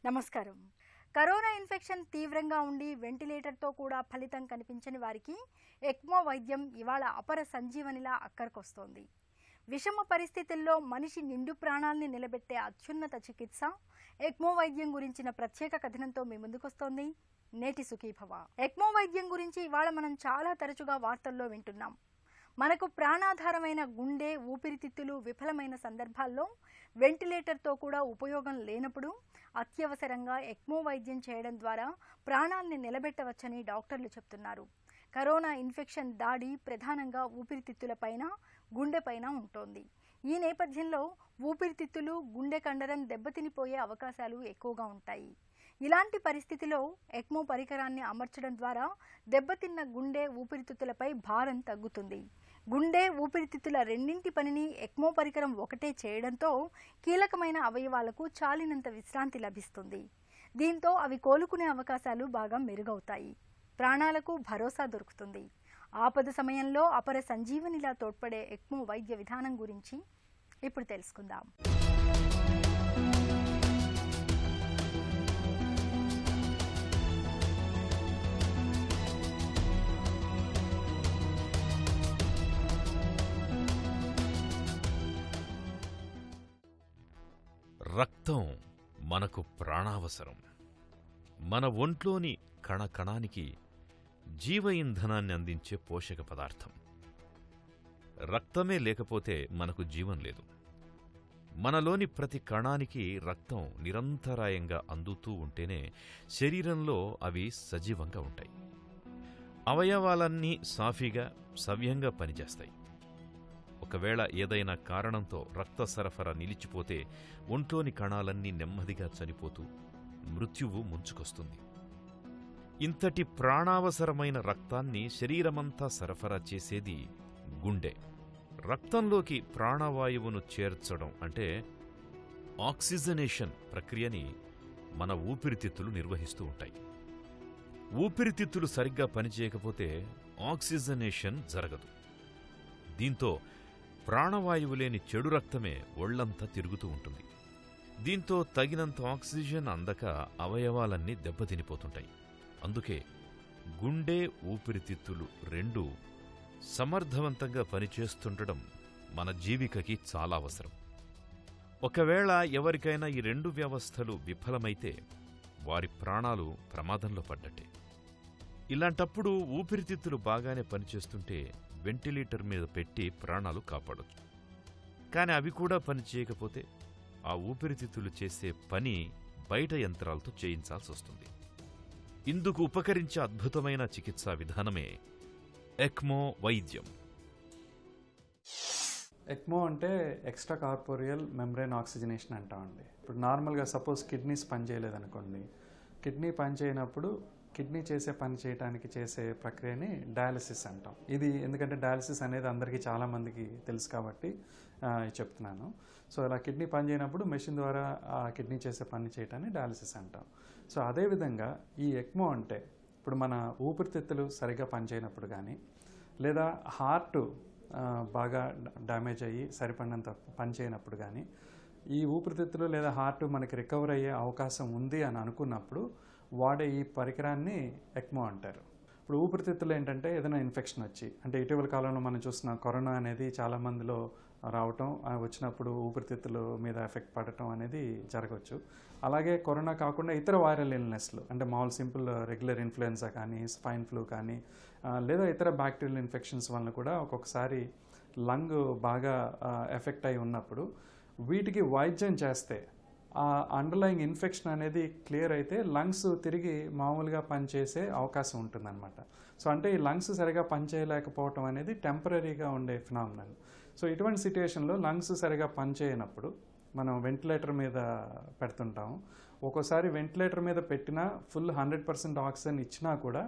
నమస్కారం. Corona infection తీవ్రంగా ఉండి వెంటిలేటర్తో కూడా ఫలితం కనిపించని వారికి ఎక్మో వైద్యం ఇవాళ అపర సంజీవనిలా అక్కరకొస్తోంది. విషమ పరిస్థితుల్లో మనిషి నిండు ప్రాణాల్ని నిలబెట్టే అత్యున్నత చికిత్స ఎక్మో వైద్యం గురించిన ప్రత్యేక కథనంతో మీ ముందుకొస్తోంది నేటి సుఖీభవ. ఎక్మో వైద్యం గురించి ఇవాళ మనం చాలా తరచుగా వార్తల్లో వింటున్నాం. మనకు ప్రాణాధారమైన గుండె, ఊపిరితిత్తులు విఫలమైన సందర్భాల్లో వెంటిలేటర్తో కూడా ఉపయోగం లేనప్పుడు అత్యవసరంగా ఎక్మో వైద్యం చేయడం ద్వారా ప్రాణాల్ని నిలబెట్టవచ్చని డాక్టర్లు చెప్తున్నారు. కరోనా ఇన్ఫెక్షన్ దాడి ప్రధానంగా ఊపిరితిత్తులపైన, గుండెపైన ఉంటోంది. ఈ నేపథ్యంలో ఊపిరితిత్తులు, గుండె కండరం దెబ్బతినిపోయే అవకాశాలు ఎక్కువగా ఉంటాయి. ఇలాంటి పరిస్థితిలో ఎక్మో పరికరాన్ని అమర్చడం ద్వారా దెబ్బతిన్న గుండె, ఊపిరితిత్తులపై భారం తగ్గుతుంది. గుండె, ఊపిరితిత్తుల రెండింటి పనిని ఎక్మో పరికరం ఒకటే చేయడంతో కీలకమైన అవయవాలకు చాలినంత విశ్రాంతి లభిస్తుంది. దీంతో అవి కోలుకునే అవకాశాలు బాగా మెరుగవుతాయి. ప్రాణాలకు భరోసా దొరుకుతుంది. ఆపద సమయంలో అపర సంజీవనిలా తోడ్పడే ఎక్మో వైద్య విధానం గురించి ఇప్పుడు తెలుసుకుందాం. రక్తం మనకు ప్రాణావసరం. మన ఒంట్లోని కణకణానికి జీవ ఇంధనాన్ని అందించే పోషక పదార్థం. రక్తమే లేకపోతే మనకు జీవం లేదు. మనలోని ప్రతి కణానికి రక్తం నిరంతరాయంగా అందుతూ ఉంటేనే శరీరంలో అవి సజీవంగా ఉంటాయి. అవయవాలన్నీ సాఫీగా, సవ్యంగా పనిచేస్తాయి. ఒకవేళ ఏదైనా కారణంతో రక్త సరఫరా నిలిచిపోతే ఒంట్లోని కణాలన్నీ నెమ్మదిగా చనిపోతూ మృత్యువు ముంచుకొస్తుంది. ఇంతటి ప్రాణావసరమైన రక్తాన్ని శరీరమంతా సరఫరా చేసేది గుండె. రక్తంలోకి ప్రాణవాయువును చేర్చడం అంటే ఆక్సిజనేషన్ ప్రక్రియని మన ఊపిరితిత్తులు నిర్వహిస్తూ ఉంటాయి. ఊపిరితిత్తులు సరిగ్గా పనిచేయకపోతే ఆక్సిజనేషన్ జరగదు. దీంతో ప్రాణవాయువు లేని చెడు రక్తమే ఒళ్లంతా తిరుగుతూ ఉంటుంది. దీంతో తగినంత ఆక్సిజన్ అందక అవయవాలన్నీ దెబ్బతినిపోతుంటాయి. అందుకే గుండె, ఊపిరితిత్తులు రెండూ సమర్థవంతంగా పనిచేస్తుండడం మన జీవికకి చాలా అవసరం. ఒకవేళ ఎవరికైనా ఈ రెండు వ్యవస్థలు విఫలమైతే వారి ప్రాణాలు ప్రమాదంలో పడ్డట్టే. ఇలాంటప్పుడు ఊపిరితిత్తులు బాగానే పనిచేస్తుంటే వెంటిలేటర్ మీద పెట్టి ప్రాణాలు కాపాడొచ్చు. కానీ అవి కూడా పనిచేయకపోతే ఆ ఊపిరితిత్తులు చేసే పని బయట యంత్రాలతో చేయించాల్సి వస్తుంది. ఇందుకు ఉపకరించే అద్భుతమైన చికిత్సా విధానమే ఎక్మో వైద్యం. ఎక్మో అంటే ఎక్స్ట్రా కార్పోరియల్ మెంబ్రేన్ ఆక్సిజనేషన్ అంటామండి. ఇప్పుడు నార్మల్గా సపోజ్ కిడ్నీస్ పనిచేయలేదనుకోండి, కిడ్నీ పనిచేయనప్పుడు కిడ్నీ చేసే పని చేయడానికి చేసే ప్రక్రియని డయాలసిస్ అంటాం. ఇది ఎందుకంటే డయాలసిస్ అనేది అందరికీ చాలామందికి తెలుసు కాబట్టి చెప్తున్నాను. సో ఇలా కిడ్నీ పని చేయనప్పుడు మెషిన్ ద్వారా ఆ కిడ్నీ చేసే పని చేయటాన్ని డయాలసిస్ అంటాం. సో అదేవిధంగా ఈ ఎక్మో అంటే ఇప్పుడు మన ఊపిరితిత్తులు సరిగ్గా పనిచేయనప్పుడు కానీ, లేదా హార్ట్ బాగా డ్యామేజ్ అయ్యి సరిపడినంత పని చేయనప్పుడు కానీ, ఈ ఊపిరితిత్తులు లేదా హార్ట్ మనకి రికవర్ అయ్యే అవకాశం ఉంది అని అనుకున్నప్పుడు వాడే ఈ పరికరాన్ని ఎక్మో అంటారు. ఇప్పుడు ఊపిరితిత్తులు ఏంటంటే ఏదైనా ఇన్ఫెక్షన్ వచ్చి, అంటే ఇటీవల కాలంలో మనం చూసిన కరోనా అనేది చాలామందిలో రావటం, వచ్చినప్పుడు ఊపిరితిత్తుల మీద ఎఫెక్ట్ పడటం అనేది జరగవచ్చు. అలాగే కరోనా కాకుండా ఇతర వైరల్ ఇల్నెస్లు, అంటే మామూలు సింపుల్ రెగ్యులర్ ఇన్ఫ్లుయెన్జా కానీ, స్పైన్ ఫ్లూ కానీ, లేదా ఇతర బ్యాక్టీరియల్ ఇన్ఫెక్షన్స్ వలన కూడా ఒక్కొక్కసారి లంగ్ బాగా ఎఫెక్ట్ అయి ఉన్నప్పుడు వీటికి వైద్యం చేస్తే ఆ అండర్లయింగ్ ఇన్ఫెక్షన్ అనేది క్లియర్ అయితే లంగ్స్ తిరిగి మామూలుగా పనిచేసే అవకాశం ఉంటుందన్నమాట. సో అంటే ఈ లంగ్స్ సరిగా పనిచేయలేకపోవటం అనేది టెంపరీగా ఉండే ఫినామినన్. సో ఇటువంటి సిచ్యువేషన్లో లంగ్స్ సరిగా పనిచేయనప్పుడు మనం వెంటిలేటర్ మీద పెడుతుంటాము. ఒక్కోసారి వెంటిలేటర్ మీద పెట్టినా ఫుల్ 100% ఆక్సిజన్ ఇచ్చినా కూడా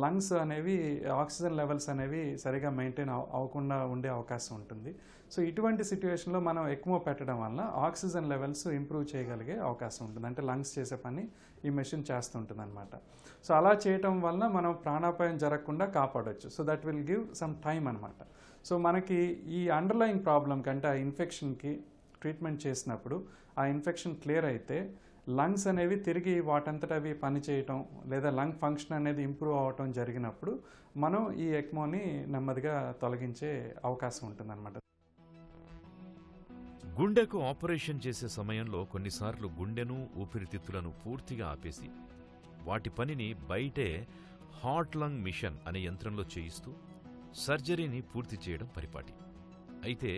లంగ్స్ అనేవి ఆక్సిజన్ లెవెల్స్ అనేవి సరిగా మెయింటైన్ అవ్వకుండా ఉండే అవకాశం ఉంటుంది. సో ఇటువంటి సిచ్యువేషన్లో మనం ఎక్మో పెట్టడం వల్ల ఆక్సిజన్ లెవెల్స్ ఇంప్రూవ్ చేయగలిగే అవకాశం ఉంటుంది. అంటే లంగ్స్ చేసే పని ఈ మెషిన్ చేస్తుంటుంది అనమాట. సో అలా చేయటం వల్ల మనం ప్రాణాపాయం జరగకుండా కాపాడవచ్చు. So that will give some time అనమాట. సో మనకి ఈ అండర్లయింగ్ ప్రాబ్లంకి, అంటే ఆ ఇన్ఫెక్షన్కి ట్రీట్మెంట్ చేసినప్పుడు ఆ ఇన్ఫెక్షన్ క్లియర్ అయితే లంగ్స్ అనేవి తిరిగి వాటంతట అవి పనిచేయటం లేదా లంగ్ ఫంక్షన్ అనేది ఇంప్రూవ్ అవ్వటం జరిగినప్పుడు మనం ఈ ఎక్మోని నెమ్మదిగా తొలగించే అవకాశం ఉంటుందన్నమాట. గుండెకు ఆపరేషన్ చేసే సమయంలో కొన్నిసార్లు గుండెను ఊపిరితిత్తులను పూర్తిగా ఆపేసి వాటి పనిని బయటే హార్ట్ లంగ్ మిషన్ అనే యంత్రంలో చేయిస్తూ సర్జరీని పూర్తి చేయడం పరిపాటి. అయితే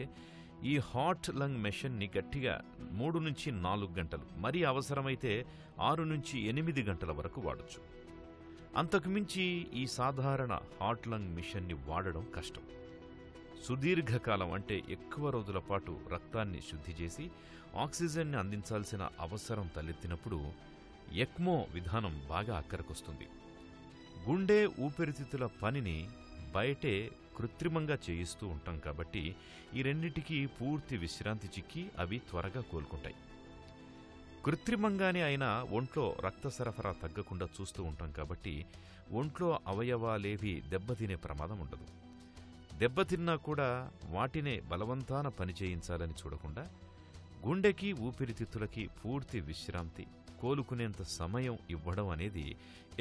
ఈ హార్ట్ లంగ్ మెషిన్ని గట్టిగా 3 నుంచి 4 గంటలు, మరీ అవసరమైతే 6 నుంచి 8 గంటల వరకు వాడొచ్చు. అంతకుమించి ఈ సాధారణ హార్ట్ లంగ్ మిషన్ని వాడడం కష్టం. సుదీర్ఘకాలం అంటే ఎక్కువ రోజుల పాటు రక్తాన్ని శుద్ధి చేసి ఆక్సిజన్ని అందించాల్సిన అవసరం తలెత్తినప్పుడు ఎక్మో విధానం బాగా అక్కరకొస్తుంది. గుండె ఊపిరితిత్తుల పనిని బయటే కృత్రిమంగా చేయిస్తూ ఉంటాం కాబట్టి ఈ రెండింటికి పూర్తి విశ్రాంతి చిక్కి అవి త్వరగా కోలుకుంటాయి. కృత్రిమంగానే అయినా ఒంట్లో రక్త సరఫరా తగ్గకుండా చూస్తూ ఉంటాం కాబట్టి ఒంట్లో అవయవాలేవి దెబ్బతినే ప్రమాదం ఉండదు. దెబ్బతిన్నా కూడా వాటినే బలవంతాన పనిచేయించాలని చూడకుండా గుండెకి ఊపిరితిత్తులకి పూర్తి విశ్రాంతి, కోలుకునేంత సమయం ఇవ్వడం అనేది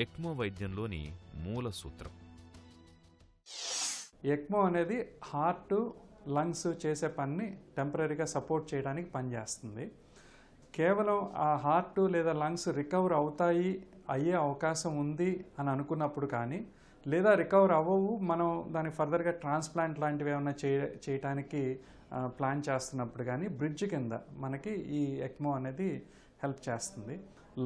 ఎక్మో వైద్యంలోని మూల సూత్రం. ఎక్మో అనేది హార్ట్ లంగ్స్ చేసే పనిని టెంపరీగా సపోర్ట్ చేయడానికి పనిచేస్తుంది. కేవలం ఆ హార్ట్ లేదా లంగ్స్ రికవర్ అయ్యే అవకాశం ఉంది అని అనుకున్నప్పుడు కానీ, లేదా రికవర్ అవ్వవు, మనం దానికి ఫర్దర్గా ట్రాన్స్ప్లాంట్ లాంటివి ఏమైనా చేయడానికి ప్లాన్ చేస్తున్నప్పుడు కానీ బ్రిడ్జ్ కింద మనకి ఈ ఎక్మో అనేది హెల్ప్ చేస్తుంది.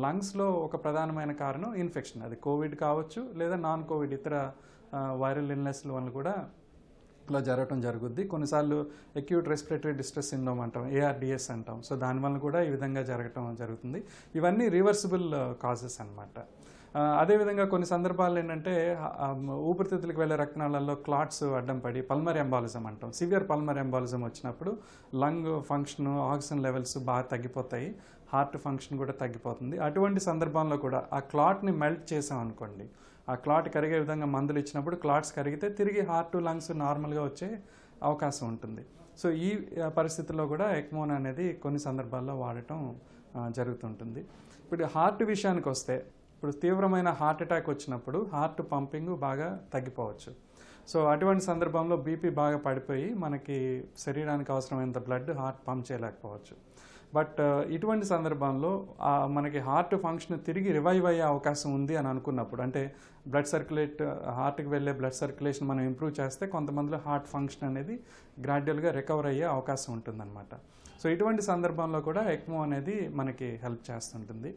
లంగ్స్లో ఒక ప్రధానమైన కారణం ఇన్ఫెక్షన్, అది కోవిడ్ కావచ్చు లేదా నాన్ కోవిడ్ ఇతర వైరల్ ఇల్నెస్ల వల్ల కూడా ఇలా జరగటం జరుగుద్ది. కొన్నిసార్లు అక్యూట్ రెస్పిరేటరీ డిస్ట్రెస్ సిండ్రోమ్ అంటాం, ARDS అంటాం. సో దానివల్ల కూడా ఈ విధంగా జరగటం జరుగుతుంది. ఇవన్నీ రివర్సిబుల్ కాజెస్ అన్నమాట. అదేవిధంగా కొన్ని సందర్భాల్లో ఏంటంటే ఊపిరితిత్తులకు వెళ్ళే రక్తనాళాల్లో క్లాట్స్ అడ్డం పడి పల్మరీ ఎంబాలిజం అంటాం. సివియర్ పల్మరీ ఎంబాలిజం వచ్చినప్పుడు లంగ్ ఫంక్షన్, ఆక్సిజన్ లెవెల్స్ బాగా తగ్గిపోతాయి, హార్ట్ ఫంక్షన్ కూడా తగ్గిపోతుంది. అటువంటి సందర్భంలో కూడా ఆ క్లాట్ని మెల్ట్ చేసాం అనుకోండి, ఆ క్లాట్ కరిగే విధంగా మందులు ఇచ్చినప్పుడు క్లాట్స్ కరిగితే తిరిగి హార్ట్ లంగ్స్ నార్మల్గా వచ్చే అవకాశం ఉంటుంది. సో ఈ పరిస్థితుల్లో కూడా ఎక్మోన్ అనేది కొన్ని సందర్భాల్లో వాడటం జరుగుతుంటుంది. ఇప్పుడు హార్ట్ విషయానికి వస్తే, ఇప్పుడు తీవ్రమైన హార్ట్ అటాక్ వచ్చినప్పుడు హార్ట్ పంపింగ్ బాగా తగ్గిపోవచ్చు. సో అటువంటి సందర్భంలో బీపీ బాగా పడిపోయి మనకి శరీరానికి అవసరమైనంత బ్లడ్ హార్ట్ పంప్ చేయలేకపోవచ్చు. బట్ ఇటువంటి సందర్భంలో మనకి హార్ట్ ఫంక్షన్ తిరిగి రివైవ్ అయ్యే అవకాశం ఉంది అని అనుకున్నప్పుడు, అంటే హార్ట్కి వెళ్ళే బ్లడ్ సర్క్యులేషన్ మనం ఇంప్రూవ్ చేస్తే కొంతమందిలో హార్ట్ ఫంక్షన్ అనేది గ్రాడ్యువల్గా రికవర్ అయ్యే అవకాశం ఉంటుందన్నమాట. సో ఇటువంటి సందర్భంలో కూడా ఎక్మో అనేది మనకి హెల్ప్ చేస్తుంటుంది.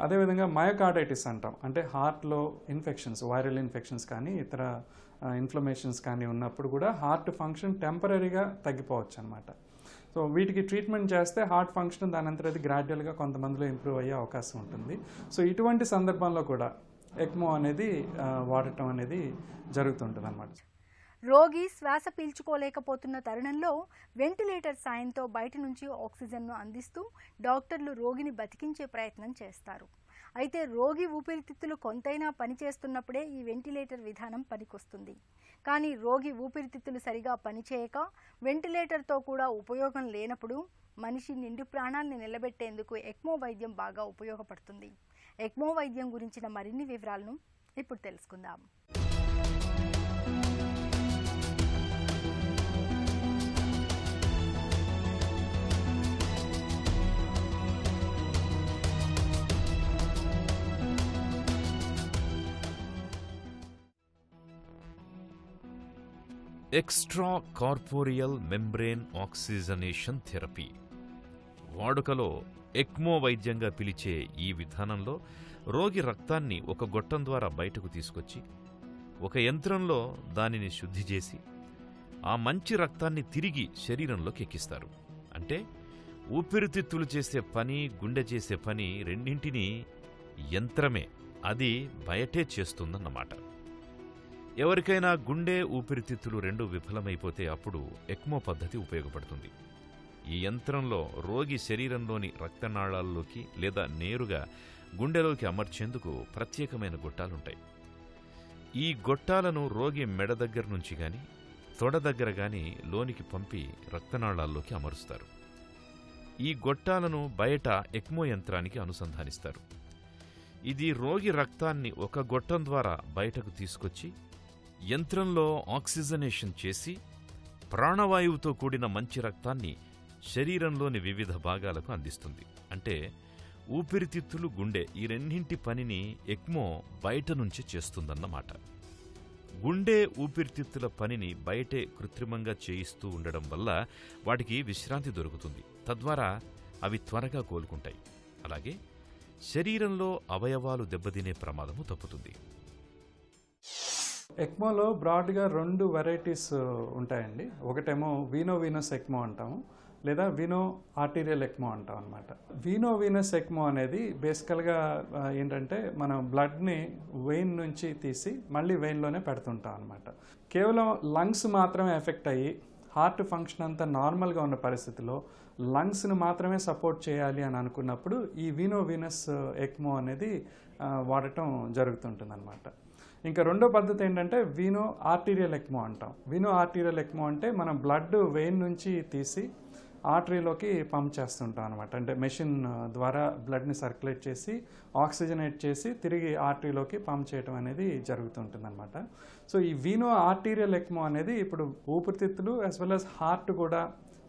అదేవిధంగా మయోకార్డైటిస్ అంటాం, అంటే హార్ట్లో ఇన్ఫెక్షన్స్, వైరల్ ఇన్ఫెక్షన్స్ కానీ ఇతర ఇన్ఫ్లమేషన్స్ కానీ ఉన్నప్పుడు కూడా హార్ట్ ఫంక్షన్ టెంపరీగా తగ్గిపోవచ్చు అనమాట. సో వీటికి ట్రీట్మెంట్ చేస్తే హార్ట్ ఫంక్షన్ దాని అంతటి గ్రాడ్యువల్గా కొంతమందిలో ఇంప్రూవ్ అయ్యే అవకాశం ఉంటుంది. సో ఇటువంటి సందర్భంలో కూడా ఎక్మో అనేది వాడటం అనేది జరుగుతుంటుంది అన్నమాట. రోగి శ్వాస పీల్చుకోలేకపోతున్న తరుణంలో వెంటిలేటర్ సాయంతో బయట నుంచి ఆక్సిజన్ను అందిస్తూ డాక్టర్లు రోగిని బతికించే ప్రయత్నం చేస్తారు. అయితే రోగి ఊపిరితిత్తులు కొంతైనా పనిచేస్తున్నప్పుడే ఈ వెంటిలేటర్ విధానం పనికొస్తుంది. కానీ రోగి ఊపిరితిత్తులు సరిగా పనిచేయక వెంటిలేటర్తో కూడా ఉపయోగం లేనప్పుడు మనిషి నిండు ప్రాణాన్ని నిలబెట్టేందుకు ఎక్మో వైద్యం బాగా ఉపయోగపడుతుంది. ఎక్మో వైద్యం గురించిన మరిన్ని వివరాలను ఇప్పుడు తెలుసుకుందాం. Extra corporeal membrane oxygenation therapy, వాడుకలో ఎక్మో వైద్యంగా పిలిచే ఈ విధానంలో రోగి రక్తాన్ని ఒక గొట్టం ద్వారా బయటకు తీసుకొచ్చి ఒక యంత్రంలో దానిని శుద్ధి చేసి ఆ మంచి రక్తాన్ని తిరిగి శరీరంలోకి ఎక్కిస్తారు. అంటే ఊపిరితిత్తులు చేసే పని, గుండె చేసే పని రెండింటినీ యంత్రమే, అది బయటే చేస్తుందన్నమాట. ఎవరికైనా గుండె, ఊపిరితిత్తులు రెండూ విఫలమైపోతే అప్పుడు ఎక్మో పద్ధతి ఉపయోగపడుతుంది. ఈ యంత్రంలో రోగి శరీరంలోని రక్తనాళాల్లోకి లేదా నేరుగా గుండెలోకి అమర్చేందుకు ప్రత్యేకమైన గొట్టాలుంటాయి. ఈ గొట్టాలను రోగి మెడ దగ్గర నుంచి గాని తొడ దగ్గర గాని లోనికి పంపి రక్తనాళాల్లోకి అమరుస్తారు. ఈ గొట్టాలను బయట ఎక్మో యంత్రానికి అనుసంధానిస్తారు. ఇది రోగి రక్తాన్ని ఒక గొట్టం ద్వారా బయటకు తీసుకొచ్చి యంత్రంలో ఆక్సిజనేషన్ చేసి ప్రాణవాయువుతో కూడిన మంచి రక్తాన్ని శరీరంలోని వివిధ భాగాలకు అందిస్తుంది. అంటే ఊపిరితిత్తులు, గుండె ఈ రెండింటి పనిని ఎక్మో బయట నుంచి చేస్తుందన్నమాట. గుండె, ఊపిరితిత్తుల పనిని బయటే కృత్రిమంగా చేయిస్తూ ఉండడం వల్ల వాటికి విశ్రాంతి దొరుకుతుంది. తద్వారా అవి త్వరగా కోలుకుంటాయి. అలాగే శరీరంలో అవయవాలు దెబ్బతినే ప్రమాదము తప్పుతుంది. ఎక్మోలో బ్రాడ్గా 2 వెరైటీస్ ఉంటాయండి. ఒకటేమో వీనోవీనస్ ఎక్మో అంటాము, లేదా వీనో ఆర్టీరియల్ ఎక్మో అంటాం అనమాట. వీనోవీనస్ ఎక్మో అనేది బేసికల్గా ఏంటంటే మన బ్లడ్ని వెయిన్ నుంచి తీసి మళ్ళీ వెయిన్లోనే పెడుతుంటాం అనమాట. కేవలం లంగ్స్ మాత్రమే ఎఫెక్ట్ అయ్యి హార్ట్ ఫంక్షన్ అంతా నార్మల్గా ఉన్న పరిస్థితిలో లంగ్స్ని మాత్రమే సపోర్ట్ చేయాలి అని అనుకున్నప్పుడు ఈ వీనోవీనస్ ఎక్మో అనేది వాడటం జరుగుతుంటుంది అనమాట. ఇంకా రెండో పద్ధతి ఏంటంటే వీనో ఆర్టీరియల్ ఎక్మో అంటాం. వీనో ఆర్టీరియల్ ఎక్మో అంటే మనం బ్లడ్ వెయిన్ నుంచి తీసి ఆర్టరీలోకి పంప్ చేస్తుంటాం అనమాట. అంటే మెషిన్ ద్వారా బ్లడ్ని సర్క్యులేట్ చేసి ఆక్సిజనేట్ చేసి తిరిగి ఆర్టరీలోకి పంప్ చేయడం అనేది జరుగుతుంటుంది అనమాట. సో ఈ వీనో ఆర్టీరియల్ ఎక్మో అనేది ఇప్పుడు ఊపిరితిత్తులు యాజ్ వెల్ యాజ్ హార్ట్ కూడా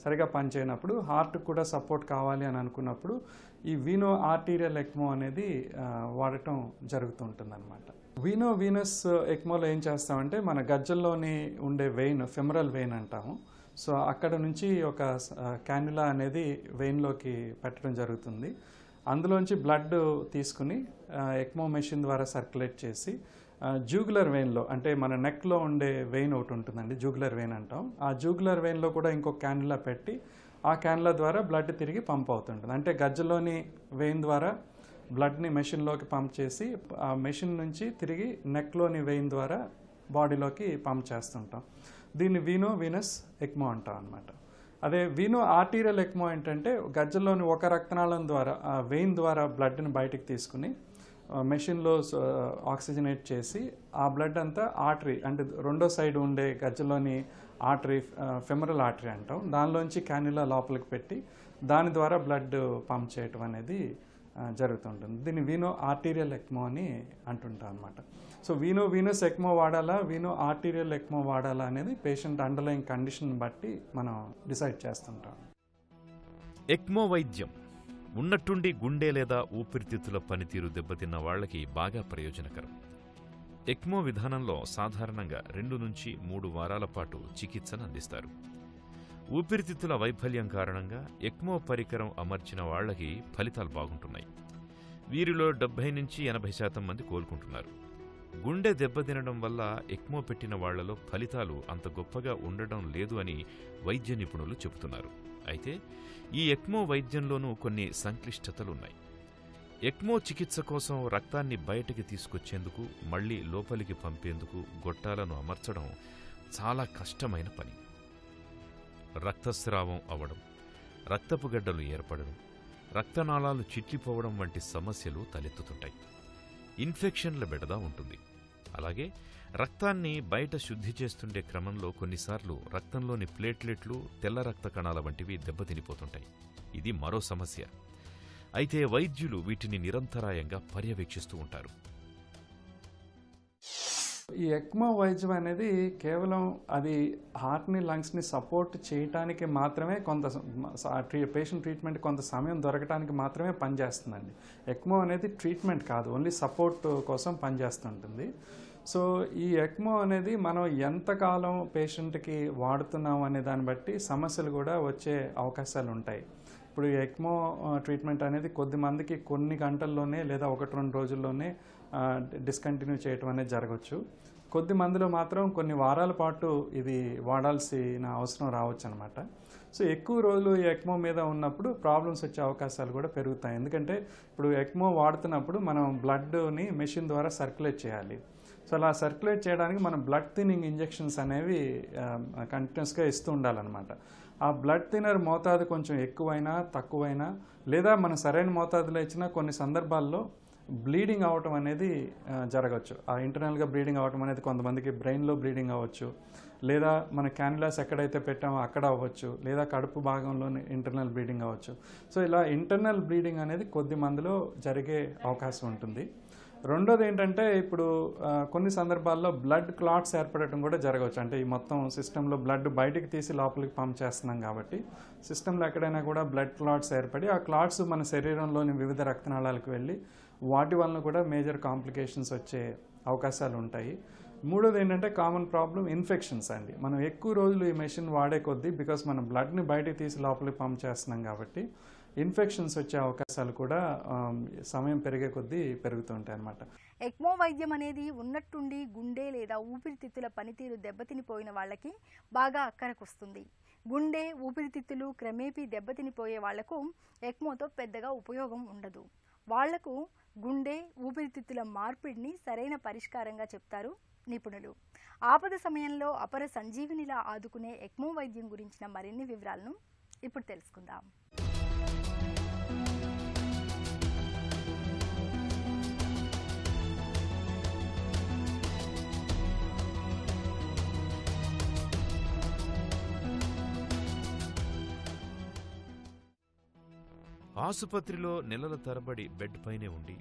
సరిగా పనిచేయనప్పుడు, హార్ట్ కూడా సపోర్ట్ కావాలి అని అనుకున్నప్పుడు ఈ వీనో ఆర్టీరియల్ ఎక్మో అనేది వాడటం జరుగుతుంటుంది అనమాట. వీనోవీనస్ ఎక్మోలో ఏం చేస్తామంటే మన గజ్జల్లోని ఉండే వెయిన్, ఫెమరల్ వెయిన్ అంటాము. సో అక్కడ నుంచి ఒక క్యాన్యులా అనేది వెయిన్లోకి పెట్టడం జరుగుతుంది. అందులోంచి బ్లడ్ తీసుకుని ఎక్మో మెషిన్ ద్వారా సర్క్యులేట్ చేసి జూగులర్ వెయిన్లో, అంటే మన నెక్లో ఉండే వెయిన్ ఒకటి ఉంటుందండి, జూగులర్ వెయిన్ అంటాం. ఆ జూగులర్ వెయిన్లో కూడా ఇంకొక క్యాన్యులా పెట్టి ఆ క్యాన్యులా ద్వారా బ్లడ్ తిరిగి పంప్ అవుతుంటుంది. అంటే గజ్జలోని వెయిన్ ద్వారా బ్లడ్ని మెషిన్లోకి పంప్ చేసి ఆ మెషిన్ నుంచి తిరిగి నెక్లోని వెయిన్ ద్వారా బాడీలోకి పంప్ చేస్తుంటాం. దీన్ని వీనోవీనస్ ఎక్మో అంటాం అనమాట. అదే వీనో ఆర్టీరియల్ ఎక్మో ఏంటంటే గజ్జల్లోని ఒక రక్తనాళం ద్వారా ఆ వెయిన్ ద్వారా బ్లడ్ని బయటికి తీసుకుని మెషిన్లో ఆక్సిజనేట్ చేసి ఆ బ్లడ్ అంతా ఆర్టరీ, అంటే రెండో సైడ్ ఉండే గజ్జలోని ఆర్టరీ, ఫెమరల్ ఆర్టరీ అంటాం, దానిలోంచి క్యాన్యులా లోపలికి పెట్టి దాని ద్వారా బ్లడ్ పంప్ చేయటం అనేది జరుగుతుంటుంది. దీన్ని వీనో ఆర్టీరియల్ ఎక్మో అని అంటుంటాం అనమాట. సో వీనోవీనస్ ఎక్మో వాడాలా, వీనో ఆర్టీరియల్ ఎక్మో వాడాలా అనేది పేషెంట్ అండర్లైన్ కండిషన్ బట్టి మనం డిసైడ్ చేస్తుంటాం. ఎక్మో వైద్యం ఉన్నట్టుండి గుండె లేదా ఊపిరితిత్తుల పనితీరు దెబ్బతిన్న వాళ్లకి బాగా ప్రయోజనకరం. ఎక్మో విధానంలో సాధారణంగా 2 నుంచి 3 వారాల పాటు చికిత్సను అందిస్తారు. ఊపిరితిత్తుల వైఫల్యం కారణంగా ఎక్మో పరికరం అమర్చిన వాళ్లకి ఫలితాలు బాగుంటున్నాయి. వీరిలో 70 నుంచి 80% మంది కోలుకుంటున్నారు. గుండె దెబ్బతినడం వల్ల ఎక్మో పెట్టిన వాళ్లలో ఫలితాలు అంత గొప్పగా ఉండడం లేదు అని వైద్య నిపుణులు చెబుతున్నారు. అయితే ఈ ఎక్మో వైద్యంలోనూ కొన్ని సంక్లిష్టతలున్నాయి. ఎక్మో చికిత్స కోసం రక్తాన్ని బయటికి తీసుకొచ్చేందుకు, మళ్లీ లోపలికి పంపేందుకు గొట్టాలను అమర్చడం చాలా కష్టమైన పని. రక్తస్రావం అవడం, రక్తపు గడ్డలు ఏర్పడడం, రక్తనాళాలు చిట్లిపోవడం వంటి సమస్యలు తలెత్తుతుంటాయి. ఇన్ఫెక్షన్ల బెడద ఉంటుంది. అలాగే రక్తాన్ని బయట శుద్ధి చేస్తుండే క్రమంలో కొన్నిసార్లు రక్తంలోని ప్లేట్లెట్లు, తెల్ల రక్త కణాల వంటివి దెబ్బతినిపోతుంటాయి. ఇది మరో సమస్య. అయితే వైద్యులు వీటిని నిరంతరాయంగా పర్యవేక్షిస్తూ ఉంటారు. ఈ ఎక్మో వైద్యం అనేది కేవలం అది హార్ట్ని, లంగ్స్ని సపోర్ట్ చేయడానికి మాత్రమే, కొంత పేషెంట్ ట్రీట్మెంట్ కొంత సమయం దొరకడానికి మాత్రమే పనిచేస్తుందండి. ఎక్మో అనేది ట్రీట్మెంట్ కాదు, ఓన్లీ సపోర్ట్ కోసం పనిచేస్తుంటుంది. సో ఈ ఎక్మో అనేది మనం ఎంతకాలం పేషెంట్కి వాడుతున్నాం అనే దాన్ని బట్టి సమస్యలు కూడా వచ్చే అవకాశాలు ఉంటాయి. ఇప్పుడు ఈ ఎక్మో ట్రీట్మెంట్ అనేది కొద్ది మందికి కొన్ని గంటల్లోనే లేదా 1-2 రోజుల్లోనే డిస్కంటిన్యూ చేయటం అనేది జరగవచ్చు. కొద్ది మందిలో మాత్రం కొన్ని వారాల పాటు ఇది వాడాల్సిన అవసరం రావచ్చు అనమాట. సో ఎక్కువ రోజులు ఈ ఎక్మో మీద ఉన్నప్పుడు ప్రాబ్లమ్స్ వచ్చే అవకాశాలు కూడా పెరుగుతాయి. ఎందుకంటే ఇప్పుడు ఎక్మో వాడుతున్నప్పుడు మనం బ్లడ్ని మెషిన్ ద్వారా సర్క్యులేట్ చేయాలి. సో అలా సర్క్యులేట్ చేయడానికి మనం బ్లడ్ థిన్నింగ్ ఇంజెక్షన్స్ అనేవి కంటిన్యూస్గా ఇస్తూ ఉండాలన్నమాట. ఆ బ్లడ్ థిన్నర్ మోతాదు కొంచెం ఎక్కువైనా తక్కువైనా, లేదా మనం సరైన మోతాదులో ఇచ్చినా కొన్ని సందర్భాల్లో బ్లీడింగ్ అవ్వటం అనేది జరగవచ్చు. ఆ ఇంటర్నల్గా బ్లీడింగ్ అవ్వటం అనేది కొంతమందికి బ్రెయిన్లో బ్లీడింగ్ అవ్వచ్చు, లేదా మన క్యాన్యులాస్ ఎక్కడైతే పెట్టామో అక్కడ అవ్వచ్చు, లేదా కడుపు భాగంలోని ఇంటర్నల్ బ్లీడింగ్ అవ్వచ్చు. సో ఇలా ఇంటర్నల్ బ్లీడింగ్ అనేది కొద్ది మందిలో జరిగే అవకాశం ఉంటుంది. రెండోది ఏంటంటే ఇప్పుడు కొన్ని సందర్భాల్లో బ్లడ్ క్లాట్స్ ఏర్పడటం కూడా జరగవచ్చు. అంటే ఈ మొత్తం సిస్టంలో బ్లడ్ బయటికి తీసి లోపలికి పంప్ చేస్తున్నాం కాబట్టి సిస్టంలో ఎక్కడైనా కూడా బ్లడ్ క్లాట్స్ ఏర్పడి ఆ క్లాట్స్ మన శరీరంలోని వివిధ రక్తనాళాలకు వెళ్ళి వాటి వలన కూడా మేజర్ కాంప్లికేషన్స్ వచ్చే అవకాశాలు ఉంటాయి. మూడోది ఏంటంటే కామన్ ప్రాబ్లం ఇన్ఫెక్షన్స్ అండి. మనం ఎక్కువ రోజులు ఈ మెషిన్ వాడే కొద్దీ బికాస్ మనం బ్లడ్ని బయటికి తీసి లోపలికి పంప్ చేస్తున్నాం కాబట్టి ఇన్ఫెక్షన్స్ వచ్చే అవకాశాలు కూడా సమయం పెరిగే కొద్దీ పెరుగుతుంటాయి అన్నమాట. ఎక్మో వైద్యం అనేది ఉన్నట్టుండి గుండె లేదా ఊపిరితిత్తుల పనితీరు దెబ్బతినిపోయిన వాళ్ళకి బాగా అక్కరకొస్తుంది. గుండె ఊపిరితిత్తులు క్రమేపీ దెబ్బతినిపోయే వాళ్లకు ఎక్మోతో పెద్దగా ఉపయోగం ఉండదు. వాళ్లకు గుండె ఊపిరితిత్తుల మార్పిడిని సరైన పరిష్కారంగా చెప్తారు నిపుణులు. ఆపద సమయంలో అపర సంజీవినిలా ఆదుకునే ఎక్మో వైద్యం గురించిన మరిన్ని వివరాలను ఇప్పుడు తెలుసుకుందాం. ఆసుపత్రిలో నెలల తరబడి బెడ్ పైనే ఉండి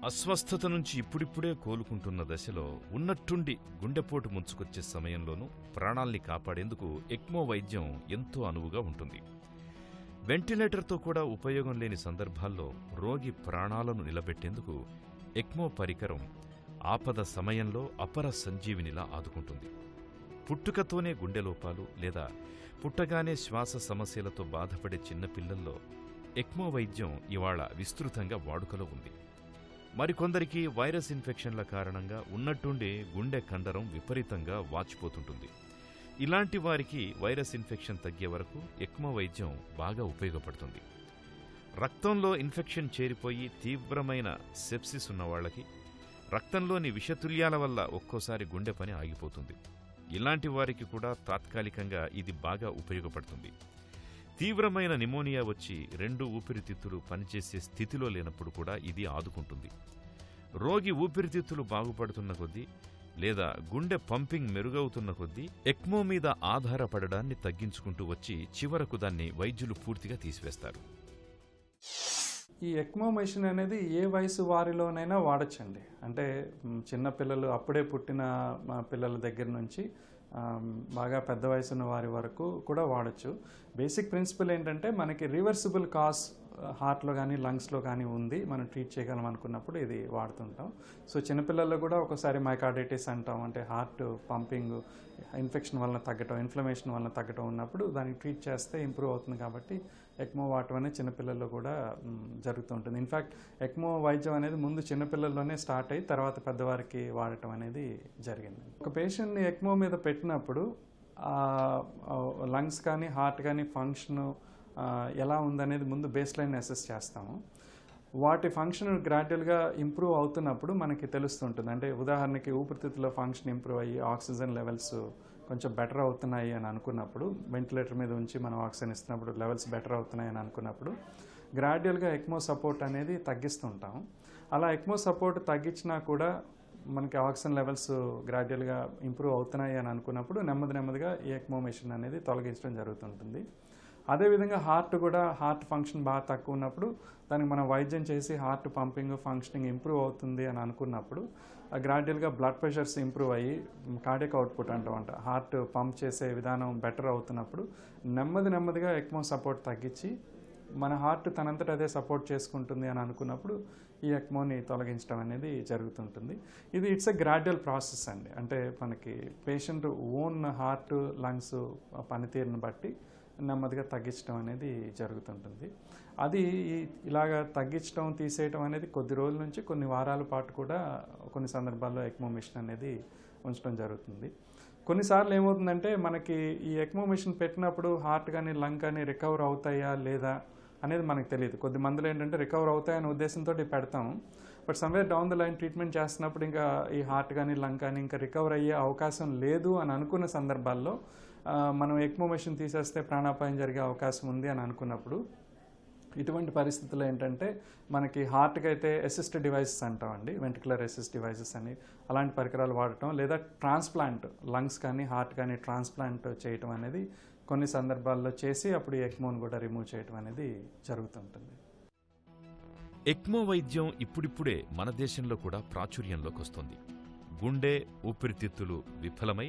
అస్వస్థత నుంచి ఇప్పుడిప్పుడే కోలుకుంటున్న దశలో ఉన్నట్టుండి గుండెపోటు ముంచుకొచ్చే సమయంలోనూ ప్రాణాల్ని కాపాడేందుకు ఎక్మో వైద్యం ఎంతో అనువుగా ఉంటుంది. వెంటిలేటర్తో కూడా ఉపయోగం లేని సందర్భాల్లో రోగి ప్రాణాలను నిలబెట్టేందుకు ఎక్మో పరికరం ఆపద సమయంలో అపర సంజీవినిలా ఆదుకుంటుంది. పుట్టుకతోనే గుండెలోపాలు లేదా పుట్టగానే శ్వాస సమస్యలతో బాధపడే చిన్నపిల్లల్లో ఎక్మో వైద్యం ఇవాళ విస్తృతంగా వాడుకలో ఉంది. మరికొందరికి వైరస్ ఇన్ఫెక్షన్ల కారణంగా ఉన్నట్టుండి గుండె కండరం విపరీతంగా వాచిపోతుంటుంది. ఇలాంటి వారికి వైరస్ ఇన్ఫెక్షన్ తగ్గే వరకు ఎక్మో వైద్యం బాగా ఉపయోగపడుతుంది. రక్తంలో ఇన్ఫెక్షన్ చేరిపోయి తీవ్రమైన సెప్సిస్ ఉన్నవాళ్లకి రక్తంలోని విషతుల్యాల వల్ల ఒక్కోసారి గుండె పని ఆగిపోతుంది. ఇలాంటి వారికి కూడా తాత్కాలికంగా ఇది బాగా ఉపయోగపడుతుంది. తీవ్రమైన నిమోనియా వచ్చి 2 ఊపిరితిత్తులు పనిచేసే స్థితిలో లేనప్పుడు కూడా ఇది ఆదుకుంటుంది. రోగి ఊపిరితిత్తులు బాగుపడుతున్న కొద్దీ లేదా గుండె పంపింగ్ మెరుగవుతున్న కొద్దీ ఎక్మో మీద ఆధారపడడాన్ని తగ్గించుకుంటూ వచ్చి చివరకు దాన్ని వైద్యులు పూర్తిగా తీసివేస్తారు. ఈ ఎక్మో మెషిన్ అనేది ఏ వయసు వారిలోనైనా వాడచ్చండి. అంటే చిన్నపిల్లలు అప్పుడే పుట్టిన పిల్లల దగ్గర నుంచి బాగా పెద్ద వయసున్న వారి వరకు కూడా వాడచ్చు. బేసిక్ ప్రిన్సిపల్ ఏంటంటే మనకి రివర్సిబుల్ కాజ్ హార్ట్లో కానీ లంగ్స్లో కానీ ఉంది, మనం ట్రీట్ చేయగలం అనుకున్నప్పుడు ఇది వాడుతుంటాం. సో చిన్నపిల్లల్లో కూడా ఒకసారి మైకార్డైటిస్ అంటాం, అంటే హార్ట్ పంపింగ్ ఇన్ఫెక్షన్ వలన తగ్గటం, ఇన్ఫ్లమేషన్ వలన తగ్గటం ఉన్నప్పుడు దానికి ట్రీట్ చేస్తే ఇంప్రూవ్ అవుతుంది. కాబట్టి ఎక్మో వాడటం అనేది చిన్నపిల్లల్లో కూడా జరుగుతూ ఉంటుంది. ఇన్ఫ్యాక్ట్ ఎక్మో వైద్యం అనేది ముందు చిన్నపిల్లల్లోనే స్టార్ట్ అయ్యి తర్వాత పెద్దవారికి వాడటం అనేది జరిగింది. ఒక పేషెంట్ని ఎక్మో మీద పెట్టినప్పుడు లంగ్స్ కానీ హార్ట్ కానీ ఫంక్షన్ ఎలా ఉందనేది ముందు బేస్ లైన్ అసెస్ చేస్తాము. వాటి ఫంక్షన్ గ్రాడ్యువల్గా ఇంప్రూవ్ అవుతున్నప్పుడు మనకి తెలుస్తుంటుంది. అంటే ఉదాహరణకి ఊపిరితిత్తుల ఫంక్షన్ ఇంప్రూవ్ అయ్యి ఆక్సిజన్ లెవెల్స్ కొంచెం బెటర్ అవుతున్నాయి అని అనుకున్నప్పుడు, వెంటిలేటర్ మీద ఉంచి మనం ఆక్సిజన్ ఇస్తున్నప్పుడు లెవెల్స్ బెటర్ అవుతున్నాయి అని అనుకున్నప్పుడు గ్రాడ్యువల్గా ఎక్మో సపోర్ట్ అనేది తగ్గిస్తుంటాం. అలా ఎక్మో సపోర్ట్ తగ్గించినా కూడా మనకి ఆక్సిజన్ లెవెల్స్ గ్రాడ్యువల్గా ఇంప్రూవ్ అవుతున్నాయి అని అనుకున్నప్పుడు నెమ్మదిగా ఈ ఎక్మో మెషిన్ అనేది తొలగించడం జరుగుతుంటుంది. అదేవిధంగా హార్ట్ కూడా, హార్ట్ ఫంక్షన్ బాగా తక్కువ ఉన్నప్పుడు దానికి మనం వైద్యం చేసి హార్ట్ పంపింగ్ ఫంక్షనింగ్ ఇంప్రూవ్ అవుతుంది అని అనుకున్నప్పుడు గ్రాడ్యువల్గా బ్లడ్ ప్రెషర్స్ ఇంప్రూవ్ అయ్యి కార్డియక్ అవుట్పుట్ అంటామంట, హార్ట్ పంప్ చేసే విధానం బెటర్ అవుతున్నప్పుడు నెమ్మదిగా ఎక్మో సపోర్ట్ తగ్గించి మన హార్ట్ తనంతట అదే సపోర్ట్ చేసుకుంటుంది అని అనుకున్నప్పుడు ఈ ఎక్మోని తొలగించడం అనేది జరుగుతుంటుంది. ఇది ఇట్స్ ఎ గ్రాడ్యువల్ ప్రాసెస్ అండి. అంటే మనకి పేషెంట్ ఓన్ హార్ట్ లంగ్స్ పనితీరుని బట్టి నెమ్మదిగా తగ్గించడం అనేది జరుగుతుంటుంది. అది ఇలాగా తగ్గించడం తీసేయటం అనేది కొద్ది రోజుల నుంచి కొన్ని వారాల పాటు కూడా కొన్ని సందర్భాల్లో ఎక్మో మిషన్ అనేది ఉంచడం జరుగుతుంది. కొన్నిసార్లు ఏమవుతుందంటే మనకి ఈ ఎక్మో మిషన్ పెట్టినప్పుడు హార్ట్ కానీ లంగ్ కానీ రికవర్ అవుతాయా లేదా అనేది మనకు తెలియదు. కొద్ది మందిలో ఏంటంటే రికవర్ అవుతాయనే ఉద్దేశంతో పెడతాం. But somewhere down the line treatment చేస్తున్నప్పుడు ఇంకా ఈ హార్ట్ కానీ లంగ్ కానీ ఇంకా రికవర్ అయ్యే అవకాశం లేదు అని అనుకున్న సందర్భాల్లో మనం ఎక్మో మెషిన్ తీసేస్తే ప్రాణాపాయం జరిగే అవకాశం ఉంది అని అనుకున్నప్పుడు ఇటువంటి పరిస్థితుల్లో ఏంటంటే మనకి హార్ట్కి అయితే అసిస్ట్ డివైసెస్ అంటామండి, వెంట్రుకులర్ అసిస్ట్ డివైసెస్ అని అలాంటి పరికరాలు వాడటం, లేదా ట్రాన్స్ప్లాంట్ లంగ్స్ కానీ హార్ట్ కానీ ట్రాన్స్ప్లాంట్ చేయటం అనేది కొన్ని సందర్భాల్లో చేసి అప్పుడు ఎక్మోని కూడా రిమూవ్ చేయటం అనేది జరుగుతుంటుంది. ఎక్మో వైద్యం ఇప్పుడిప్పుడే మన దేశంలో కూడా ప్రాచుర్యంలోకి వస్తుంది. గుండె ఊపిరితిత్తులు విఫలమై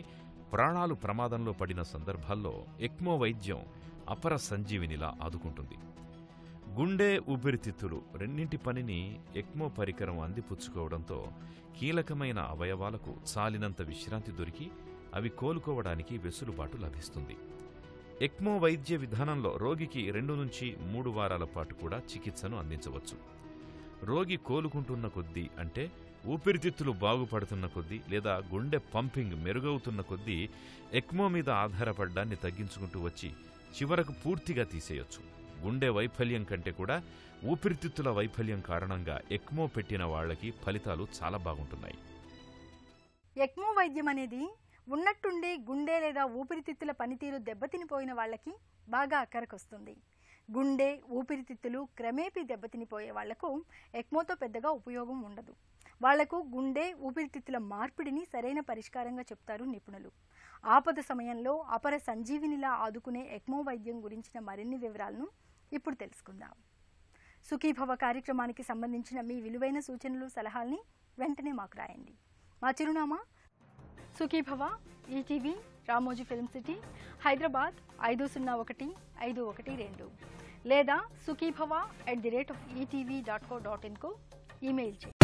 ప్రాణాలు ప్రమాదంలో పడిన సందర్భాల్లో ఎక్మో వైద్యం అపర సంజీవినిలా ఆదుకుంటుంది. గుండె ఊపిరితిత్తులు రెండింటి పనిని ఎక్మో పరికరం అందిపుచ్చుకోవడంతో కీలకమైన అవయవాలకు చాలినంత విశ్రాంతి దొరికి అవి కోలుకోవడానికి వెసులుబాటు లభిస్తుంది. ఎక్మో వైద్య విధానంలో రోగికి 2 నుంచి 3 వారాల పాటు కూడా చికిత్సను అందించవచ్చు. రోగి కోలుకుంటున్న కొద్దీ, అంటే ఊపిరితిత్తులు బాగుపడుతున్న కొద్దీ లేదా గుండె పంపింగ్ మెరుగవుతున్న కొద్దీ ఎక్మో మీద ఆధారపడ్డాన్ని తగ్గించుకుంటూ వచ్చి చివరకు పూర్తిగా తీసేయొచ్చు. గుండె వైఫల్యం కంటే కూడా ఊపిరితిత్తుల వైఫల్యం కారణంగా ఎక్మో పెట్టిన వాళ్లకి ఫలితాలు చాలా బాగుంటున్నాయి. ఎక్మో వైద్యం అనేది ఉన్నట్టుండి గుండె లేదా ఊపిరితిత్తుల పనితీరు దెబ్బతినిపోయిన వాళ్ళకి బాగా అక్కరకొస్తుంది. గుండె ఊపిరితిత్తులు క్రమేపీ దెబ్బతినిపోయే వాళ్లకు ఎక్మోతో పెద్దగా ఉపయోగం ఉండదు. వాళ్లకు గుండె ఊపిరితిత్తుల మార్పిడిని సరైన పరిష్కారంగా చెప్తారు నిపుణులు. ఆపద సమయంలో అపర సంజీవినిలా ఆదుకునే ఎక్మో వైద్యం గురించిన మరిన్ని వివరాలను ఇప్పుడు తెలుసుకుందాం. సుఖీభవ కార్యక్రమానికి సంబంధించిన మీ విలువైన సూచనలు సలహాల్ని వెంటనే మాకు రాయండి. మా చిరునామా Sukhibhava, ETV, Ramoji film city, Hyderabad 501512 లేదా sukhibhava@etv.co.in కు ఈమెయిల్ చేయండి.